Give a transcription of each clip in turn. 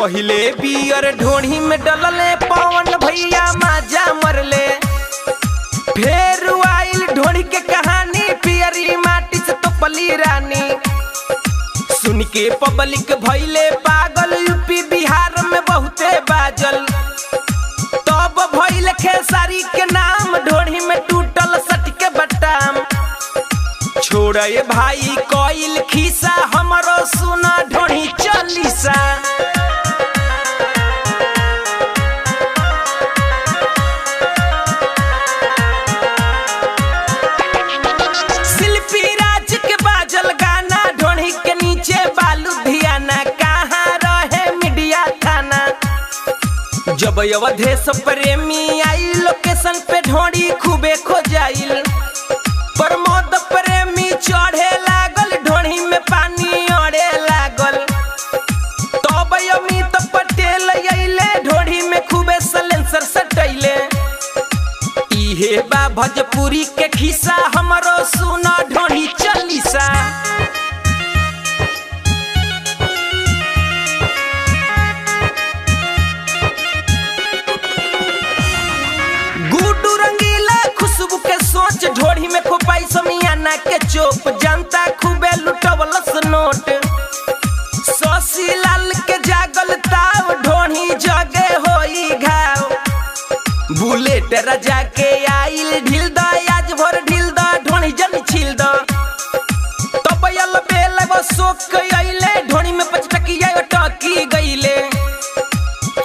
पहिले बियर ढोढ़ी में डलले पवन भैया माजा मरले। फेर आइल ढोढ़ी के कहानी पियरी माटी से तो पली रानी। सुन के पब्लिक भइले पागल यूपी बिहार में बहुते बाजल। तब भइल खेसारी के नाम ढोढ़ी में टूटल सट के बटाम। छोड़े भाई कोइल खीसा हमरो सुना ढोढ़ी चालीसा। शिल्पी राज के बाजल गाना ढोढ़ी के नीचे बालू धियाना। कहाँ रहे मीडिया थाना जब अवधेश प्रेमी आई लोकेशन पे ढोढ़ी खूबे खोजाइल। प्रमोद प्रेमी चढ़े लागल ढोढ़ी में पानी अड़े लागल। तब अमित पटेल अइले ढोढ़ी में खूबे सलेंसर सटैले। इहे बा भोजपुरी के खिस्सा हमरो सुना ढोढ़ी चालीसा। गुड्डू रंगीला खुशबू के सोच ढोढ़ी में खोपाई समियाना के चोप। जनता खूबे लुटवलस नोट। शशि लाल के जागल ताव ढोढ़ी जगे होई घाव। बुलेट राजा के आइल ढील द आज भर ढील द ढोढ़ी जन छील द। तब यल बेल वो सोक आइले ढोढ़ी में पचटकिया टकी गइले।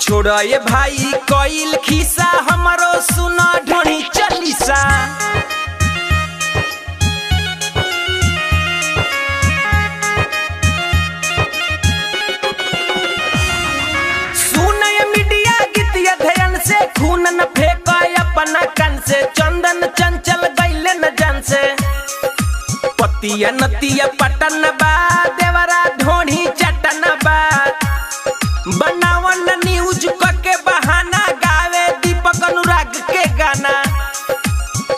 छोड़े भाई कोइल खीसा हमरो सुना ढोढ़ी चालीसा। सुने मीडिया गीतिया ध्यान से खून न फेंको अपना कान से। चंदन चंचल गइले न जान से। पतिया नतिया पटन बा देवरा ढोढ़ी चटन बा। बनावन न्यूज के बहाना गावे दीपक अनुराग के गाना।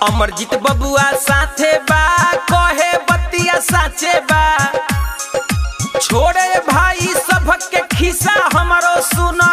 अमरजीत बबुआ साथे बा कहे बतिया साचे बा। छोड़े भाई सबक के खिस्सा हमरो सुना